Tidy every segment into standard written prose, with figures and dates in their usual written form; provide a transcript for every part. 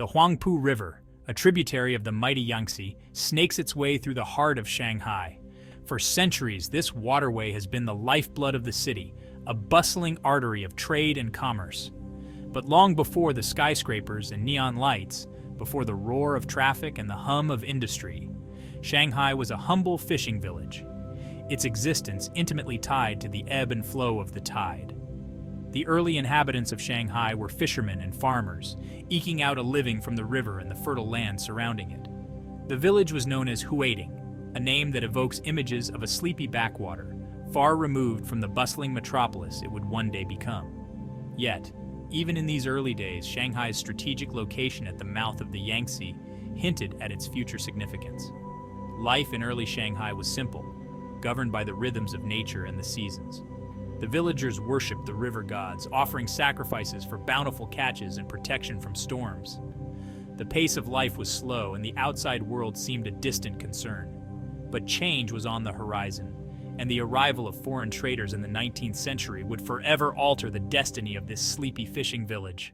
The Huangpu River, a tributary of the mighty Yangtze, snakes its way through the heart of Shanghai. For centuries, this waterway has been the lifeblood of the city, a bustling artery of trade and commerce. But long before the skyscrapers and neon lights, before the roar of traffic and the hum of industry, Shanghai was a humble fishing village, its existence intimately tied to the ebb and flow of the tide. The early inhabitants of Shanghai were fishermen and farmers, eking out a living from the river and the fertile land surrounding it. The village was known as Huading, a name that evokes images of a sleepy backwater, far removed from the bustling metropolis it would one day become. Yet, even in these early days, Shanghai's strategic location at the mouth of the Yangtze hinted at its future significance. Life in early Shanghai was simple, governed by the rhythms of nature and the seasons. The villagers worshipped the river gods, offering sacrifices for bountiful catches and protection from storms. The pace of life was slow, and the outside world seemed a distant concern. But change was on the horizon, and the arrival of foreign traders in the 19th century would forever alter the destiny of this sleepy fishing village.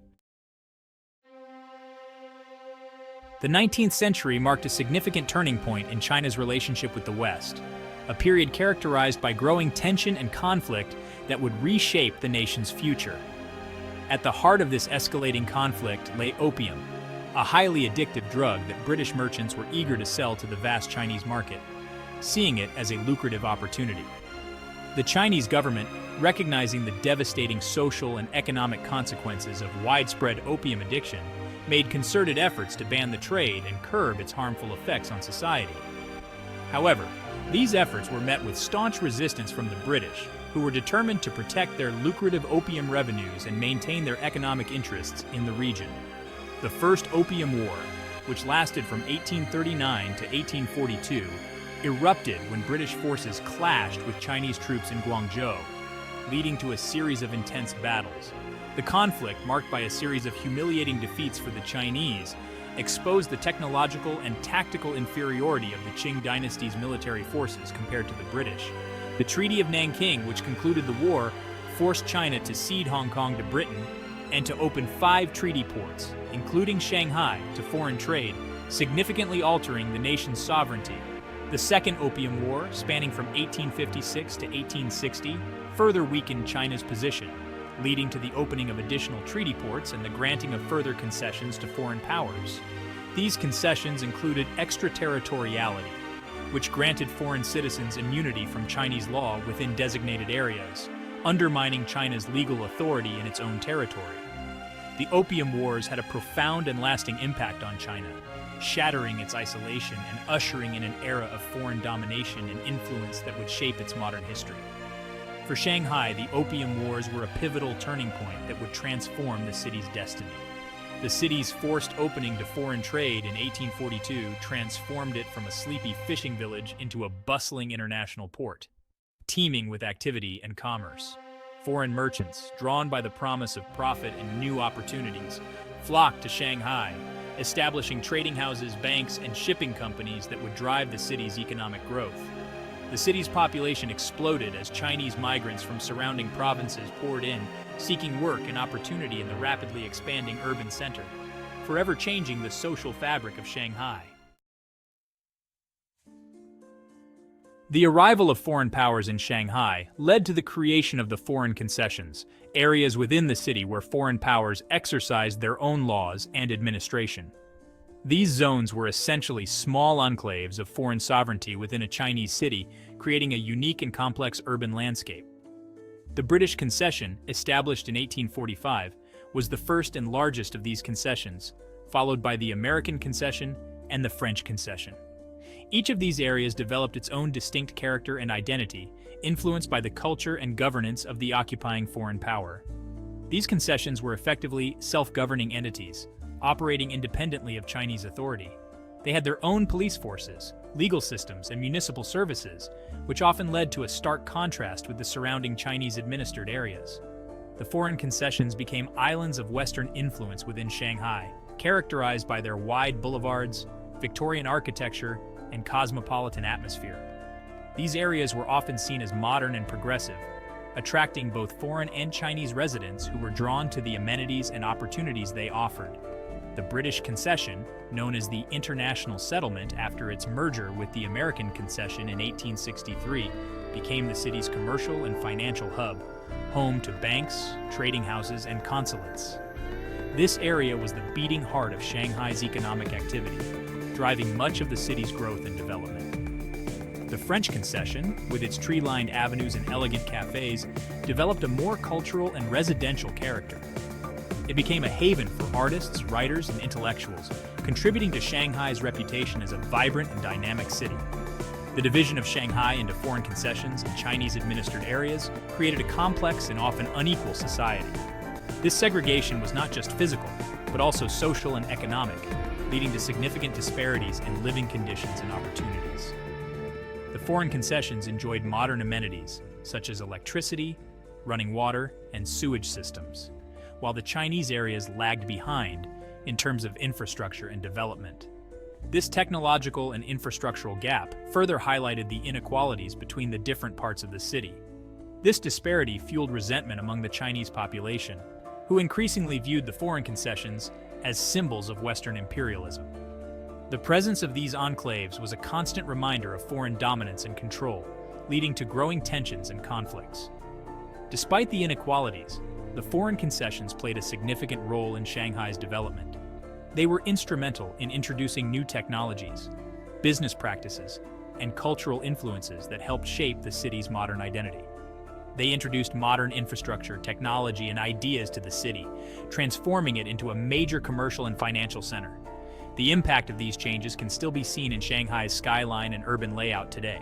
The 19th century marked a significant turning point in China's relationship with the West, a period characterized by growing tension and conflict that would reshape the nation's future. At the heart of this escalating conflict lay opium, a highly addictive drug that British merchants were eager to sell to the vast Chinese market, seeing it as a lucrative opportunity. The Chinese government, recognizing the devastating social and economic consequences of widespread opium addiction, made concerted efforts to ban the trade and curb its harmful effects on society. However, these efforts were met with staunch resistance from the British, who were determined to protect their lucrative opium revenues and maintain their economic interests in the region. The First Opium War, which lasted from 1839 to 1842, erupted when British forces clashed with Chinese troops in Guangzhou, leading to a series of intense battles. The conflict, marked by a series of humiliating defeats for the Chinese, exposed the technological and tactical inferiority of the Qing dynasty's military forces compared to the British. The Treaty of Nanking, which concluded the war, forced China to cede Hong Kong to Britain and to open 5 treaty ports, including Shanghai, to foreign trade, significantly altering the nation's sovereignty. The Second Opium War, spanning from 1856 to 1860, further weakened China's position, leading to the opening of additional treaty ports and the granting of further concessions to foreign powers. These concessions included extraterritoriality, which granted foreign citizens immunity from Chinese law within designated areas, undermining China's legal authority in its own territory. The Opium Wars had a profound and lasting impact on China, shattering its isolation and ushering in an era of foreign domination and influence that would shape its modern history. For Shanghai, the Opium Wars were a pivotal turning point that would transform the city's destiny. The city's forced opening to foreign trade in 1842 transformed it from a sleepy fishing village into a bustling international port, teeming with activity and commerce. Foreign merchants, drawn by the promise of profit and new opportunities, flocked to Shanghai, establishing trading houses, banks, and shipping companies that would drive the city's economic growth. The city's population exploded as Chinese migrants from surrounding provinces poured in, seeking work and opportunity in the rapidly expanding urban center, forever changing the social fabric of Shanghai. The arrival of foreign powers in Shanghai led to the creation of the foreign concessions, areas within the city where foreign powers exercised their own laws and administration. These zones were essentially small enclaves of foreign sovereignty within a Chinese city, creating a unique and complex urban landscape. The British concession, established in 1845, was the first and largest of these concessions, followed by the American concession and the French concession. Each of these areas developed its own distinct character and identity, influenced by the culture and governance of the occupying foreign power. These concessions were effectively self-governing entities, operating independently of Chinese authority. They had their own police forces, legal systems, and municipal services, which often led to a stark contrast with the surrounding Chinese-administered areas. The foreign concessions became islands of Western influence within Shanghai, characterized by their wide boulevards, Victorian architecture, and cosmopolitan atmosphere. These areas were often seen as modern and progressive, attracting both foreign and Chinese residents who were drawn to the amenities and opportunities they offered. The British concession, known as the International Settlement after its merger with the American concession in 1863, became the city's commercial and financial hub, home to banks, trading houses, and consulates. This area was the beating heart of Shanghai's economic activity, driving much of the city's growth and development. The French concession, with its tree-lined avenues and elegant cafes, developed a more cultural and residential character. It became a haven for artists, writers, and intellectuals, contributing to Shanghai's reputation as a vibrant and dynamic city. The division of Shanghai into foreign concessions and Chinese-administered areas created a complex and often unequal society. This segregation was not just physical, but also social and economic, leading to significant disparities in living conditions and opportunities. The foreign concessions enjoyed modern amenities, such as electricity, running water, and sewage systems, while the Chinese areas lagged behind in terms of infrastructure and development. This technological and infrastructural gap further highlighted the inequalities between the different parts of the city. This disparity fueled resentment among the Chinese population, who increasingly viewed the foreign concessions as symbols of Western imperialism. The presence of these enclaves was a constant reminder of foreign dominance and control, leading to growing tensions and conflicts. Despite the inequalities, the foreign concessions played a significant role in Shanghai's development. They were instrumental in introducing new technologies, business practices, and cultural influences that helped shape the city's modern identity. They introduced modern infrastructure, technology, and ideas to the city, transforming it into a major commercial and financial center. The impact of these changes can still be seen in Shanghai's skyline and urban layout today.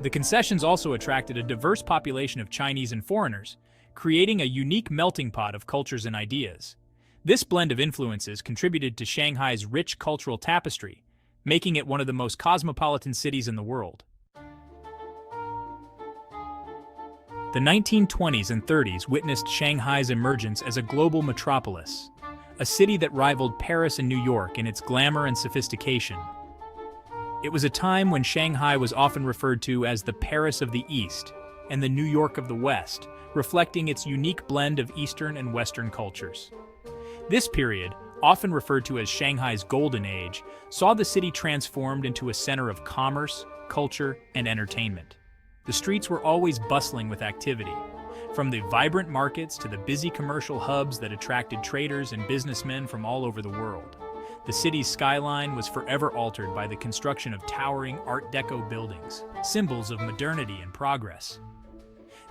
The concessions also attracted a diverse population of Chinese and foreigners, creating a unique melting pot of cultures and ideas. This blend of influences contributed to Shanghai's rich cultural tapestry, making it one of the most cosmopolitan cities in the world. The 1920s and 30s witnessed Shanghai's emergence as a global metropolis, a city that rivaled Paris and New York in its glamour and sophistication. It was a time when Shanghai was often referred to as the Paris of the East and the New York of the West, reflecting its unique blend of Eastern and Western cultures. This period, often referred to as Shanghai's Golden Age, saw the city transformed into a center of commerce, culture, and entertainment. The streets were always bustling with activity, from the vibrant markets to the busy commercial hubs that attracted traders and businessmen from all over the world. The city's skyline was forever altered by the construction of towering Art Deco buildings, symbols of modernity and progress.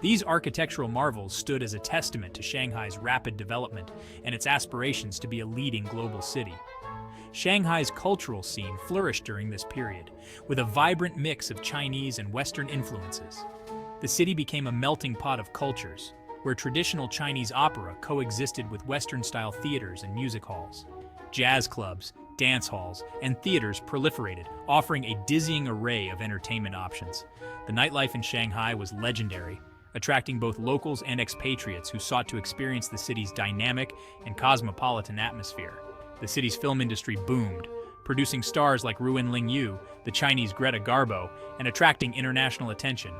These architectural marvels stood as a testament to Shanghai's rapid development and its aspirations to be a leading global city. Shanghai's cultural scene flourished during this period, with a vibrant mix of Chinese and Western influences. The city became a melting pot of cultures, where traditional Chinese opera coexisted with Western-style theaters and music halls. Jazz clubs, dance halls, and theaters proliferated, offering a dizzying array of entertainment options. The nightlife in Shanghai was legendary, attracting both locals and expatriates who sought to experience the city's dynamic and cosmopolitan atmosphere. The city's film industry boomed, producing stars like Ruin Lingyu, the Chinese Greta Garbo, and attracting international attention.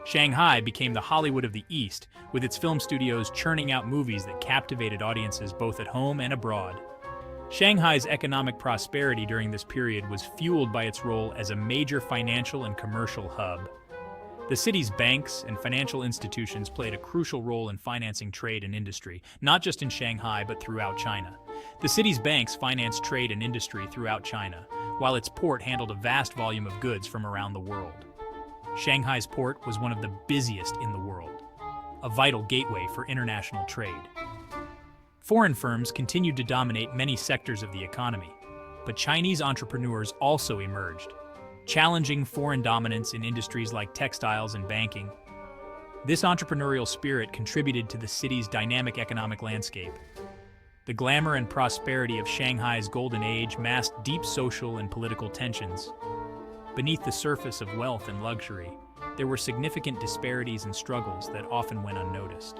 Shanghai became the Hollywood of the East, with its film studios churning out movies that captivated audiences both at home and abroad. Shanghai's economic prosperity during this period was fueled by its role as a major financial and commercial hub. The city's banks and financial institutions played a crucial role in financing trade and industry, not just in Shanghai but throughout China. The city's banks financed trade and industry throughout China, while its port handled a vast volume of goods from around the world. Shanghai's port was one of the busiest in the world, a vital gateway for international trade. Foreign firms continued to dominate many sectors of the economy, but Chinese entrepreneurs also emerged, challenging foreign dominance in industries like textiles and banking. This entrepreneurial spirit contributed to the city's dynamic economic landscape. The glamour and prosperity of Shanghai's Golden Age masked deep social and political tensions. Beneath the surface of wealth and luxury, there were significant disparities and struggles that often went unnoticed.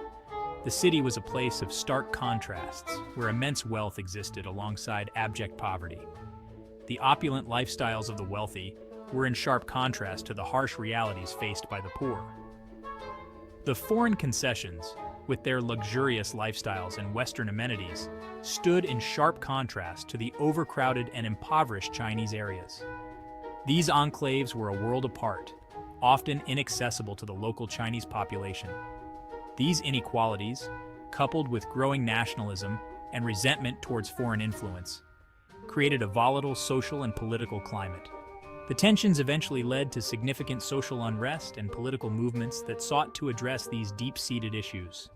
The city was a place of stark contrasts, where immense wealth existed alongside abject poverty. The opulent lifestyles of the wealthy were in sharp contrast to the harsh realities faced by the poor. The foreign concessions, with their luxurious lifestyles and Western amenities, stood in sharp contrast to the overcrowded and impoverished Chinese areas. These enclaves were a world apart, often inaccessible to the local Chinese population. These inequalities, coupled with growing nationalism and resentment towards foreign influence, created a volatile social and political climate. The tensions eventually led to significant social unrest and political movements that sought to address these deep-seated issues.